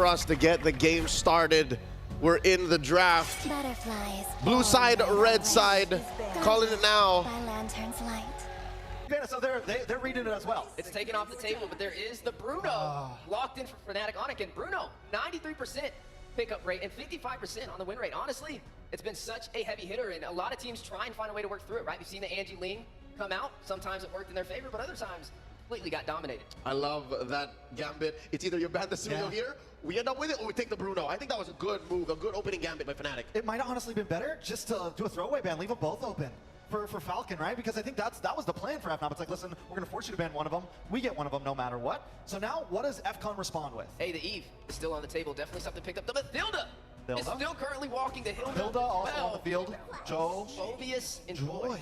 For us to get the game started, we're in the draft. Butterflies. Blue side, red side, calling it now. By lantern's light. So they're reading it as well. It's taken off the table, but there is the Bruno locked in for Fnatic Onic, and Bruno 93% pickup rate and 55% on the win rate. Honestly, it's been such a heavy hitter, and a lot of teams try and find a way to work through it, right? We've seen the Angie Ling come out. Sometimes it worked in their favor, but other times completely got dominated. I love that gambit. It's either you ban the Celio here, we end up with it, or we take the Bruno. I think that was a good move, a good opening gambit by Fnatic. It might have honestly been better just to do a throwaway ban, leave them both open for Falcon, right? Because I think that was the plan for FNOP. It's like, listen, we're going to force you to ban one of them. We get one of them no matter what. So now, what does FCon respond with? Hey, the Eve is still on the table. Definitely something picked up. The Mathilda is still currently walking the Hilda. Hilda also on the field. Joe. Phobius and Joy.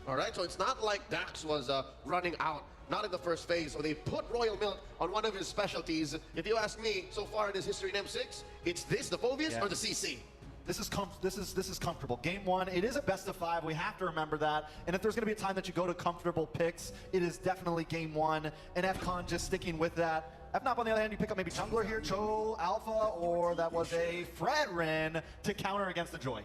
All right, so it's not like Dax was running out, not in the first phase. So they put Royal Milk on one of his specialties. If you ask me, so far in his history in M6, it's this, the Phobius, or the CC. This is comfortable. Game one, it is a best of 5. We have to remember that. And if there's going to be a time that you go to comfortable picks, it is definitely game one. And FCon just sticking with that. FNOP on the other hand, you pick up maybe Jungler here, Cho, Alpha, or that was a Fredrin to counter against the Joy.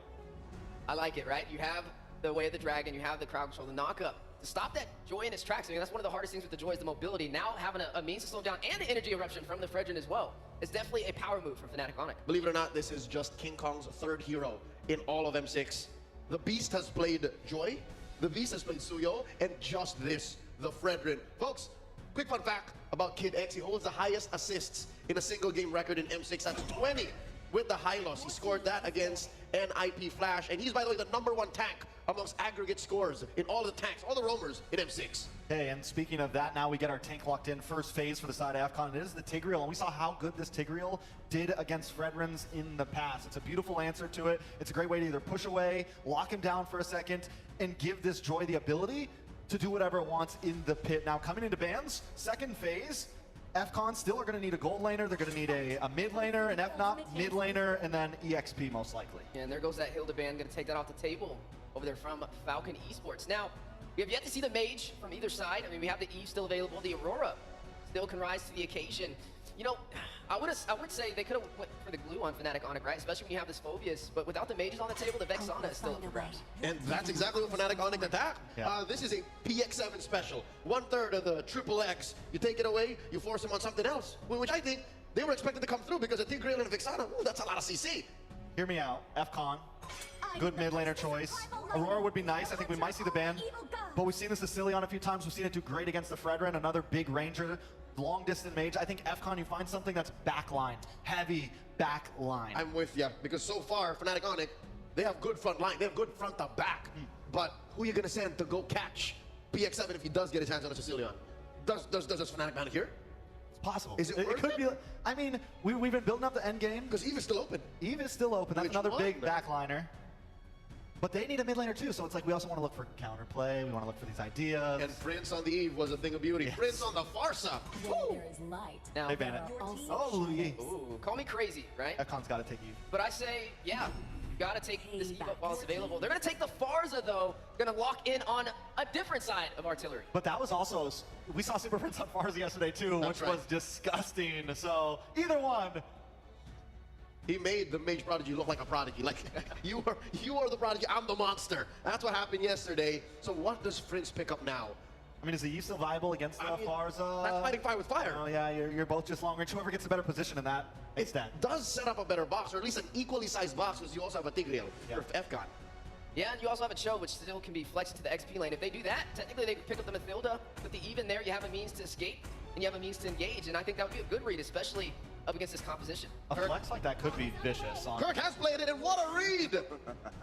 I like it, right? You have the Way of the Dragon, you have the crowd control, the knockup. To stop that Joy in its tracks, I mean, that's one of the hardest things with the Joy is the mobility. Now having a means to slow down and the energy eruption from the Fredrin as well is definitely a power move from Fnatic Onic. Believe it or not, this is just King Kong's third hero in all of M6. The Beast has played Joy, the Beast has played Suyo, and just this, the Fredrin. Folks, quick fun fact about Kid X, he holds the highest assists in a single game record in M6. That's 20 with the Hylos. He scored that against NIP Flash, and he's, by the way, the #1 tank amongst aggregate scores in all of the tanks, all the roamers in M6. Hey, and speaking of that, now we get our tank locked in. First phase for the side of FCon. It is the Tigreal, and we saw how good this Tigreal did against Fredrins in the past. It's a beautiful answer to it. It's a great way to either push away, lock him down for a second, and give this Joy the ability to do whatever it wants in the pit. Now, coming into bans, second phase, FCon still are going to need a gold laner, they're going to need a mid laner, an FNOP mid laner, and then EXP most likely. And there goes that Hilda ban, going to take that off the table over there from Falcon Esports. Now, we have yet to see the Mage from either side. I mean, we have the Eve still available, the Aurora still can rise to the occasion. You know, I would say they could have went for the glue on Fnatic Onic, right? Especially when you have this Phobius, but without the Mages on the table, the Vexana is still up for grabs. And that's exactly what Fnatic Onic attack. This is a PX7 special. 1/3 of the triple X. You take it away, you force him on something else, which I think they were expected to come through because a Tigreal and a Vexana, ooh, that's a lot of CC. Hear me out, FCon, good mid laner choice. Aurora would be nice, I think we might see the ban, but we've seen this Sicilion a few times, we've seen it do great against the Fredrin, another big ranger, long distance mage. I think FCon, you find something that's backline, heavy backline. I'm with you, because so far, Fnatic Onic, they have good front line, they have good front to back, but who are you gonna send to go catch PX7 if he does get his hands on a Sicilion? Does Fnatic ban it here? Possible. Is it could be. I mean, we've been building up the end game. Because Eve is still open. Eve is still open. That's another big backliner. But they need a mid laner too, so it's like we also want to look for counterplay. We want to look for these ideas. And Prince on the Eve was a thing of beauty. Yes. Prince on the Farsa. Now, they ban it. Oh, Louis. Ooh, call me crazy, right? FCon's got to take Eve. But I say, yeah. Got to take this Eve up while it's available. They're going to take the Farsa, though. Going to lock in on a different side of artillery. But that was also, we saw Super Prince on Farsa yesterday, too, which was disgusting. So, either one. He made the Mage Prodigy look like a prodigy. Like, you are the prodigy, I'm the monster. That's what happened yesterday. So what does Prince pick up now? I mean, is the Eve still viable against Farsa? That's fighting fire with fire. Oh, yeah, you're both just long range. Whoever gets a better position in that, it's that. Does set up a better box, or at least an equally sized box, because you also have a Tigreal for FCon. Yeah, and you also have a Cho, which still can be flexed to the XP lane. If they do that, technically they can pick up the Mathilda. With the Eve in there, you have a means to escape, and you have a means to engage, and I think that would be a good read, especially up against this composition. A flex like that could be vicious. Kirk has played it, and what a read!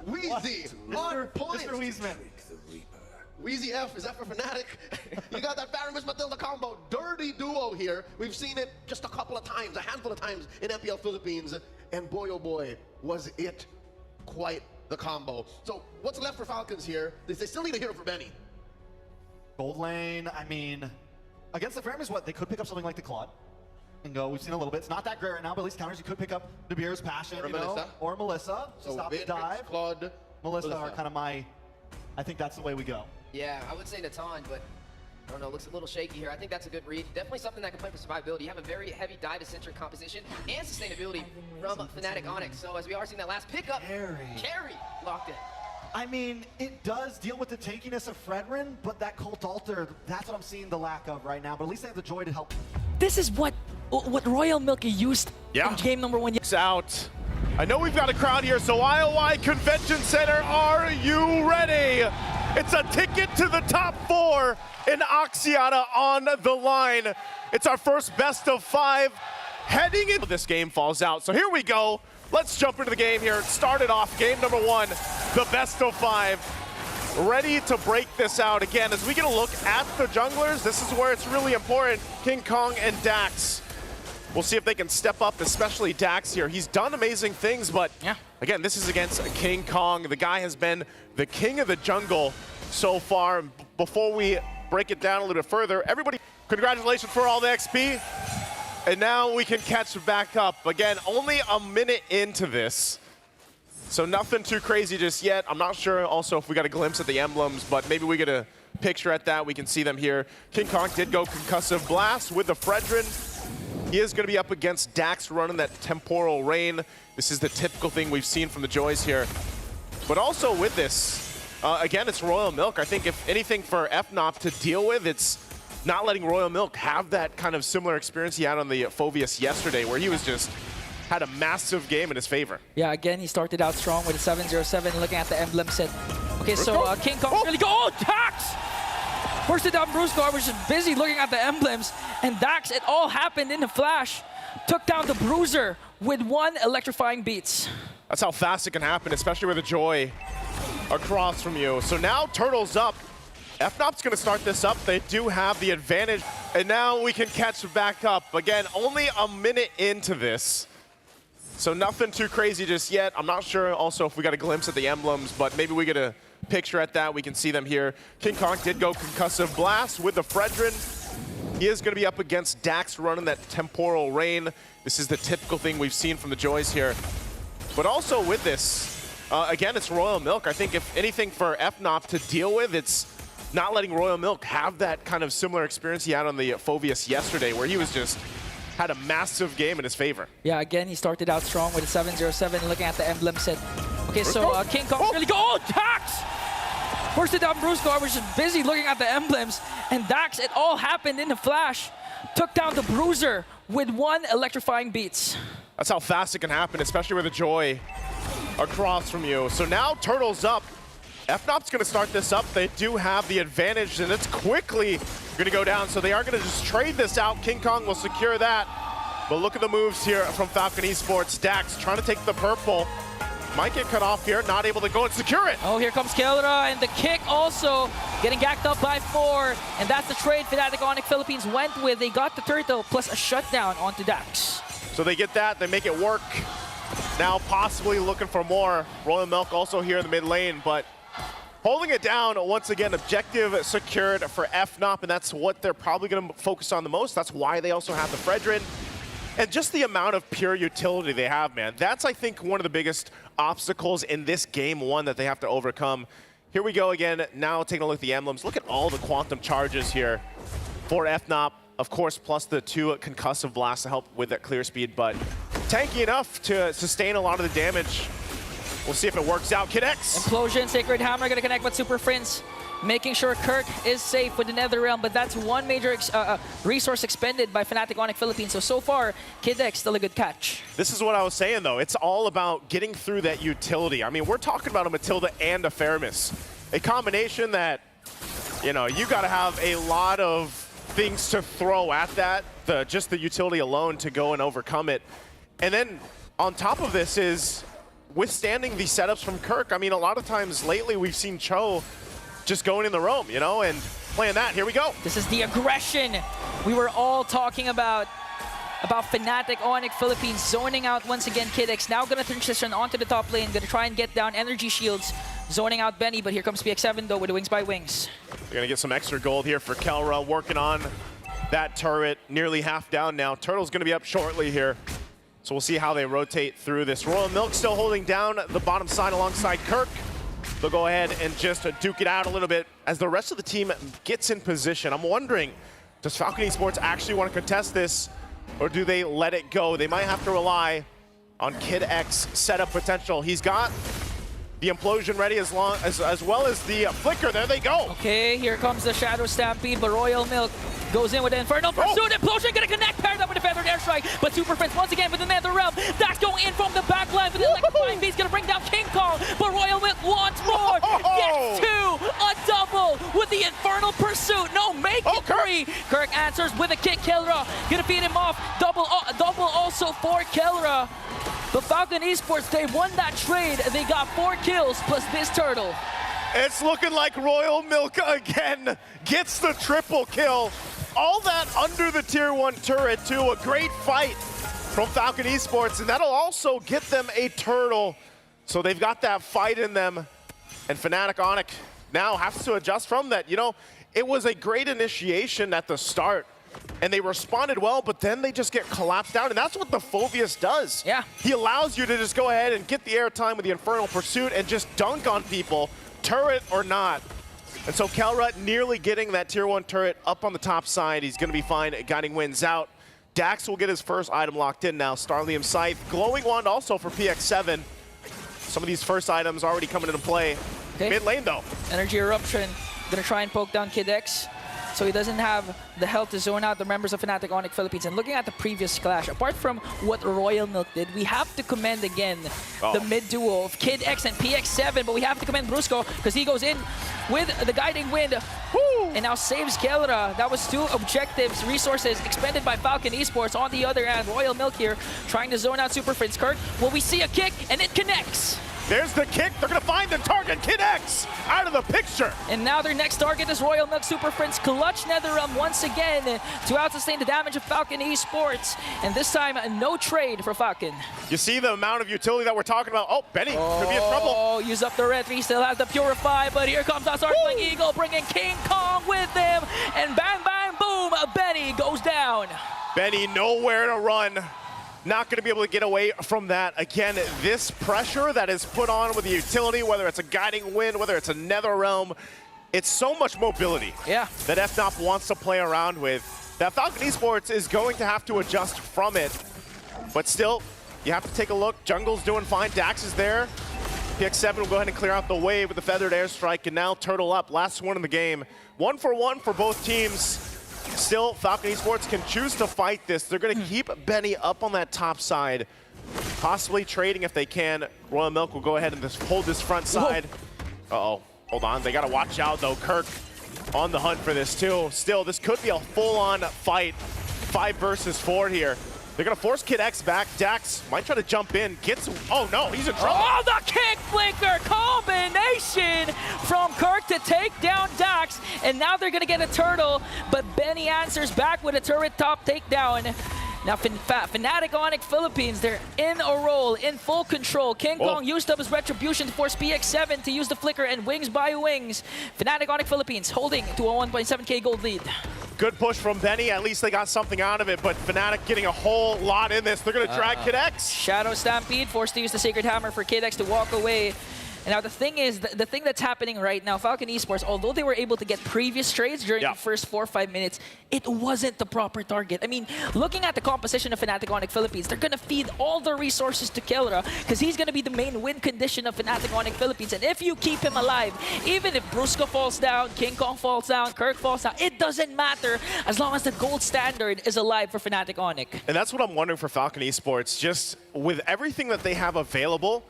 Wheezy, on point! Mr. Weezeman. Wheezy F, is that for Fnatic? You got that Faramis Matilda combo. Dirty duo here. We've seen it just a couple of times, a handful of times in MPL Philippines, and boy oh boy, was it quite the combo. So what's left for Falcons here? They still need a hero for Benny. Gold lane, I mean, against the Faramis, what? They could pick up something like the Claude and go. We've seen a little bit. It's not that great right now, but at least counters, you could pick up De Beer's Passion, or Melissa. Or Melissa. So stop the dive. Claude, Melissa are kind of I think that's the way we go. Yeah, I would say Natan, but I don't know, looks a little shaky here. I think that's a good read. Definitely something that can play for survivability. You have a very heavy dive-centric composition and sustainability from Fnatic Onic. So as we are seeing that last pickup, carry locked in. I mean, it does deal with the tankiness of Fredrin, but that Cult Altar, that's what I'm seeing the lack of right now. But at least they have the joy to help. This is what Royal Milk used in game number 1. It's out. I know we've got a crowd here, so IOI Convention Center, are you ready? It's a ticket to the top 4 in Oxiana on the line. It's our first best of 5 heading into this game falls out. So here we go. Let's jump into the game here. It started off game number 1, the best of 5. Ready to break this out again. As we get a look at the junglers, this is where it's really important. King Kong and Dax. We'll see if they can step up, especially Dax here. He's done amazing things, but again, this is against King Kong. The guy has been the king of the jungle so far. Before we break it down a little bit further, everybody, congratulations for all the XP. And now we can catch back up. Again, only a minute into this. So nothing too crazy just yet. I'm not sure also if we got a glimpse at the emblems, but maybe we get a picture at that. We can see them here. King Kong did go Concussive Blast with the Fredrin. He is going to be up against Dax running that Temporal Rain. This is the typical thing we've seen from the Joys here. But also with this, again, it's Royal Milk. I think if anything for Fnatic to deal with, it's not letting Royal Milk have that kind of similar experience he had on the Phoveus yesterday, where he was just had a massive game in his favor. Yeah, again, he started out strong with a 707, looking at the emblem set. Okay, so King Kong really go. Oh, Dax! Forced it down. Brusco. I was just busy looking at the emblems. And Dax, it all happened in a flash. Took down the Bruiser with 1 electrifying beats. That's how fast it can happen, especially with a Joy across from you. So now Turtle's up. Fnop's going to start this up. They do have the advantage. And now we can catch back up. Again, only a minute into this. So nothing too crazy just yet. I'm not sure also if we got a glimpse at the emblems, but maybe we get a picture at that. We can see them here. King Kong did go Concussive Blast with the Fredrin. He is going to be up against Dax running that Temporal Rain. This is the typical thing we've seen from the Joys here. But also with this, again, it's Royal Milk. I think if anything for Fnatic to deal with, it's not letting Royal Milk have that kind of similar experience he had on the Phoveus yesterday, where he was just had a massive game in his favor. Yeah, again, he started out strong with a 707, looking at the emblem set. Okay, so King Kong really go. Oh, Dax! Forced it down. Brusco. I was just busy looking at the emblems. And Dax, it all happened in a flash. Took down the Bruiser with 1 electrifying beats. That's how fast it can happen, especially with a Joy across from you. So now Turtle's up. Fnop's going to start this up. They do have the advantage, and it's quickly going to go down. So they are going to just trade this out. King Kong will secure that. But look at the moves here from Falcon Esports. Dax trying to take the purple. Might get cut off here, not able to go and secure it. Oh, here comes Keldra, and the kick also getting gacked up by 4. And that's the trade Fnatic Onic Philippines went with. They got the turtle plus a shutdown onto Dax. So they get that, they make it work. Now possibly looking for more. Royal Milk also here in the mid lane, but holding it down once again. Objective secured for Fnatic, and that's what they're probably going to focus on the most. That's why they also have the Fredrin. And just the amount of pure utility they have, man. That's, I think, one of the biggest obstacles in this game 1 that they have to overcome. Here we go again, now taking a look at the emblems. Look at all the quantum charges here for Fnatic. Of course, plus the 2 concussive blasts to help with that clear speed, but tanky enough to sustain a lot of the damage. We'll see if it works out. Kid X. Implosion, Sacred Hammer gonna connect with Super Prince, making sure Kirk is safe with the Nether Realm, but that's 1 major resource expended by Fnatic Onic Philippines. So far, Kid X still a good catch. This is what I was saying, though. It's all about getting through that utility. I mean, we're talking about a Matilda and a Feramis. A combination that, you know, you got to have a lot of things to throw at that, just the utility alone to go and overcome it. And then on top of this is withstanding the setups from Kirk. I mean, a lot of times lately we've seen Cho just going in the roam, you know, and playing that. Here we go. This is the aggression we were all talking about Fnatic Onic Philippines zoning out once again. Kid X now going to transition onto the top lane, going to try and get down energy shields, zoning out Benny, but here comes PX7 though with the Wings by Wings. They're going to get some extra gold here for Kelra, working on that turret, nearly half down now. Turtle's going to be up shortly here. So we'll see how they rotate through this. Royal Milk still holding down the bottom side alongside Kirk. they'll go ahead and just duke it out a little bit as the rest of the team gets in position. I'm wondering, does Falcon Esports actually want to contest this, or do they let it go? They might have to rely on Kid X setup potential. He's got the implosion ready as well as the flicker. There they go. Okay, here comes the Shadow Stampede, but Royal Milk goes in with the Infernal Pursuit. Implosion gonna connect, paired up with the Feathered Airstrike, but Super Prince once again with the Nether Realm. That's going in from the back line, but the Electrifying Beast gonna bring down King Kong, but Royal Milk once more gets two, a double with the Infernal Pursuit. No, make it three. Kirk answers with a kick. Kelra gonna feed him off. Double also for Kelra. But Falcon Esports, they won that trade. They got 4 kills plus this turtle. It's looking like Royal Milk again gets the triple kill. All that under the tier 1 turret too. A great fight from Falcon Esports, and that'll also get them a turtle. So they've got that fight in them. And Fnatic Onic now has to adjust from that. You know, it was a great initiation at the start, and they responded well, but then they just get collapsed down, and that's what the Phobius does. Yeah. He allows you to just go ahead and get the airtime with the Infernal Pursuit and just dunk on people, turret or not. And so Kelra nearly getting that tier 1 turret up on the top side. He's going to be fine. Guiding Winds out. Dax will get his first item locked in now. Starlium Scythe. Glowing Wand also for PX7. Some of these first items already coming into play. Okay. Mid lane though. Energy Eruption, gonna try and poke down Kid X, so he doesn't have the health to zone out the members of Fnatic Onic Philippines. And looking at the previous clash, apart from what Royal Milk did, we have to commend again the mid duo of Kid X and PX7, but we have to commend Brusco because he goes in with the Guiding Wind. Woo! And now saves Kelra. That was 2 objectives, resources expended by Falcon Esports. On the other hand, Royal Milk here trying to zone out Super Prince Kirk. Well, we see a kick and it connects. There's the kick. They're going to find the target. Kid X out of the picture. And now their next target is Royal Milk. Super Prince clutch NetherRealm once again to out-sustain the damage of Falcon Esports. And this time, no trade for Falcon. You see the amount of utility that we're talking about. Oh, Benny could be in trouble. Oh, use up the red. He still has the Purify, but here comes our Arcling Eagle bringing King Kong with him. And bang, bang, boom, Benny goes down. Benny nowhere to run. Not going to be able to get away from that. Again, this pressure that is put on with the utility, whether it's a Guiding Wind, whether it's a NetherRealm, it's so much mobility that FNOP wants to play around with, that Falcon Esports is going to have to adjust from it. But still, you have to take a look. Jungle's doing fine. Dax is there. PX7 will go ahead and clear out the wave with the Feathered Airstrike, and now Turtle up. Last one in the game. 1 for 1 for both teams. Still, Falcon Esports can choose to fight this. They're going to keep Benny up on that top side, possibly trading if they can. Royal Milk will go ahead and just hold this front side. Uh-oh, hold on. They got to watch out, though. Kirk on the hunt for this, too. Still, this could be a full-on fight. 5 versus 4 here. They're going to force Kid X back. Dax might try to jump in. Gets, oh no, he's in trouble. Oh, the kick flicker combination from Kirk to take down Dax. And now they're going to get a turtle, but Benny answers back with a turret top takedown. Now Fnatic Onic Philippines, they're in a roll, in full control. King Kong used up his retribution to force PX7 to use the flicker and wings by wings. Fnatic Onic Philippines holding to a 1.7k gold lead. Good push from Benny. At least they got something out of it, but Fnatic getting a whole lot in this. They're going to drag Kid X. Shadow Stampede, forced to use the Sacred Hammer for Kid X to walk away. And now the thing is, the thing that's happening right now, Falcon Esports, although they were able to get previous trades during the first 4 or 5 minutes, it wasn't the proper target. I mean, looking at the composition of Fnatic Onic Philippines, they're going to feed all the resources to Kelra because he's going to be the main win condition of Fnatic Onic Philippines. And if you keep him alive, even if Brusco falls down, King Kong falls down, Kirk falls down, it doesn't matter as long as the gold standard is alive for Fnatic Onic. And that's what I'm wondering for Falcon Esports, just with everything that they have available,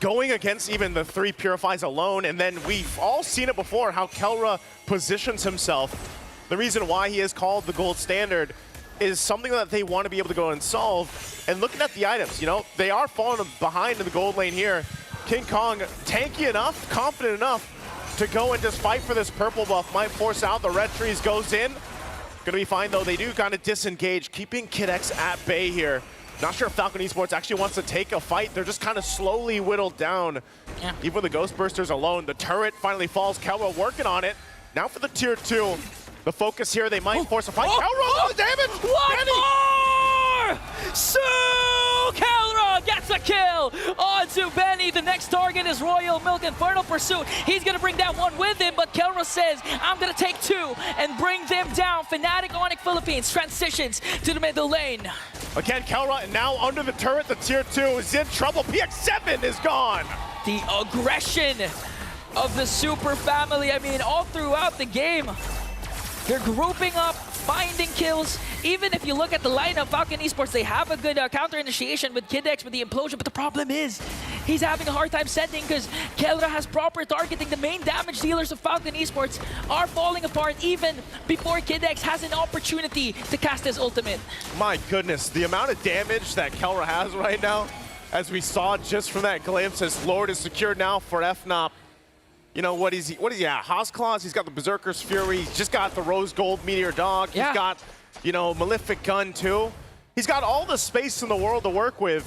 going against even the 3 Purifies alone, and then we've all seen it before, how Kelra positions himself. The reason why he is called the gold standard is something that they want to be able to go and solve. And looking at the items, you know, they are falling behind in the gold lane here. King Kong, tanky enough, confident enough to go and just fight for this purple buff. Might force out the red trees, goes in. Gonna be fine though, they do kind of disengage, keeping Kid X at bay here. Not sure if Falcon Esports actually wants to take a fight. They're just kind of slowly whittled down. Even with the Ghost Bursters alone, the turret finally falls. Kelra working on it. Now for the tier 2. The focus here, they might force a fight. Kelra, the damage! One more! So Kelra gets a kill onto Benny. The next target is Royal Milk Infernal Pursuit. He's going to bring down one with him, but Kelra says, I'm going to take two and bring them down. Fnatic Onic Philippines transitions to the middle lane. Again, Kelra now under the turret. The tier 2 is in trouble. PX7 is gone. The aggression of the Super family. I mean, all throughout the game, they're grouping up, finding kills. Even if you look at the lineup, Falcon Esports, they have a good counter initiation with KidX with the implosion, but the problem is he's having a hard time sending because Kelra has proper targeting. The main damage dealers of Falcon Esports are falling apart even before KidX has an opportunity to cast his ultimate. My goodness, the amount of damage that Kelra has right now, as we saw just from that glimpse, as Lord is secured now for FNOP. You know, what is he at? Haas Claws, he's got the Berserker's Fury, he's just got the Rose Gold Meteor Dog, he's got, you know, Malefic Gun too. He's got all the space in the world to work with.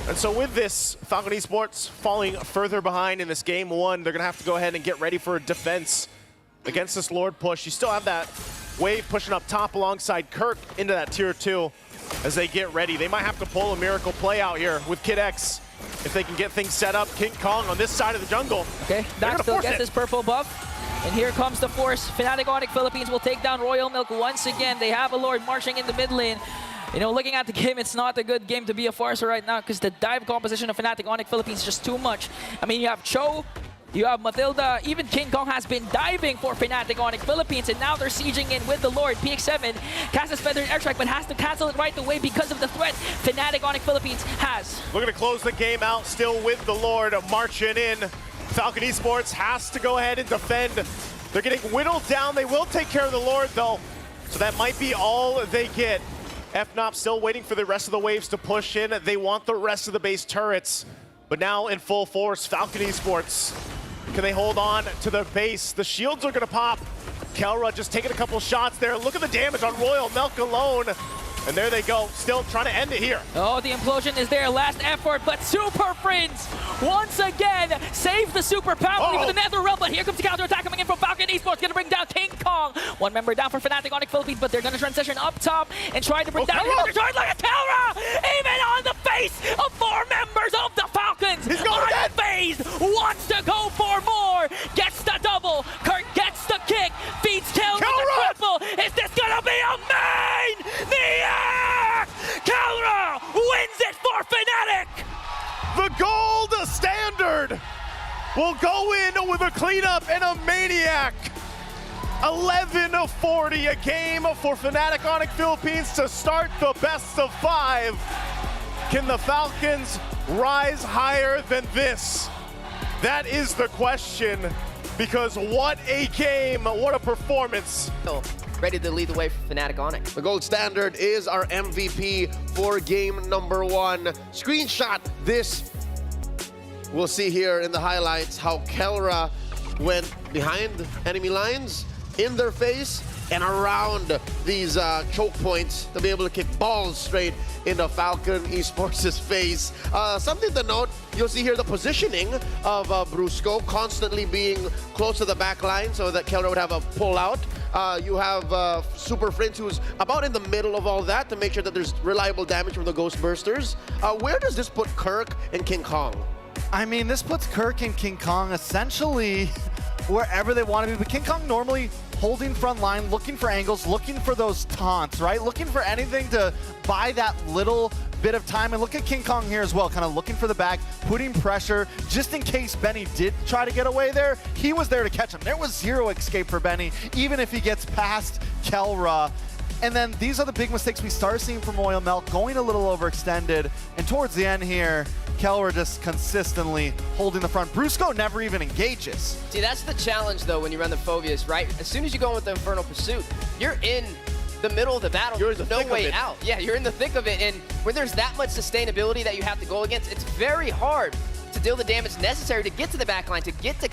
And so with this, Falcon Esports falling further behind in this game 1, they're gonna have to go ahead and get ready for a defense against this Lord push. You still have that wave pushing up top alongside Kirk into that tier 2 as they get ready. They might have to pull a miracle play out here with Kid X. If they can get things set up, King Kong on this side of the jungle. Okay, Dax still gets his purple buff. And here comes the force. Fnatic Onic Philippines will take down Royal Milk once again. They have a Lord marching in the mid lane. You know, looking at the game, it's not a good game to be a Farser right now because the dive composition of Fnatic Onic Philippines is just too much. I mean, you have Cho, you have Matilda, even King Kong has been diving for Fnatic Onic Philippines, and now they're sieging in with the Lord. PX7 casts his Feathered Airstrike, but has to cancel it right away because of the threat Fnatic Onic Philippines has. Looking to close the game out, still with the Lord marching in. Falcon Esports has to go ahead and defend. They're getting whittled down. They will take care of the Lord, though, so that might be all they get. FNOP still waiting for the rest of the waves to push in. They want the rest of the base turrets, but now in full force, Falcon Esports. Can they hold on to their base? The shields are going to pop. Kelra just taking a couple shots there. Look at the damage on Royal Milk alone. And there they go, still trying to end it here. Oh, the implosion is their last effort, but Super Friends once again save the Super family with the Nether Realm, but here comes the counter attack coming in from Falcon Esports, gonna bring down King Kong. One member down for Fnatic Onic Philippines, but they're gonna transition up top and try to bring down another target. Look at Kelra! Even on the face of 4 members of the Falcons! He's going again! Phased, wants to go for more, gets the double, Kurt gets the kick, feeds Kelra with the triple. Is this gonna be a main? Kelra wins it for Fnatic! The gold standard will go in with a cleanup and a maniac. 11:40 a game for Fnatic Onic Philippines to start the best of 5. Can the Falcons rise higher than this? That is the question, because what a game, what a performance. Ready to lead the way for Fnatic Onic. The gold standard is our MVP for game number 1. Screenshot this. We'll see here in the highlights how Kelra went behind enemy lines, in their face, and around these choke points to be able to kick balls straight into Falcon Esports' face. Something to note, you'll see here the positioning of Brusco constantly being close to the back line so that Kelra would have a pull out. You have Super Friends, who's about in the middle of all that to make sure that there's reliable damage from the Ghost Bursters. Where does this put Kirk and King Kong? I mean, this puts Kirk and King Kong essentially wherever they want to be, but King Kong normally holding front line, looking for angles, looking for those taunts, right? Looking for anything to buy that little bit of time. And look at King Kong here as well, kind of looking for the back, putting pressure, just in case Benny did try to get away there. He was there to catch him. There was zero escape for Benny, even if he gets past Kelra. And then these are the big mistakes we start seeing from Royal Milk, going a little overextended. And towards the end here, Kelra just consistently holding the front. Brusco never even engages. See, that's the challenge, though, when you run the Phobias, right? As soon as you go with the Infernal Pursuit, you're in the middle of the battle. You're in the no thick way of it. out. Yeah, you're in the thick of it. And when there's that much sustainability that you have to go against, it's very hard to deal the damage necessary to get to the back line, to get to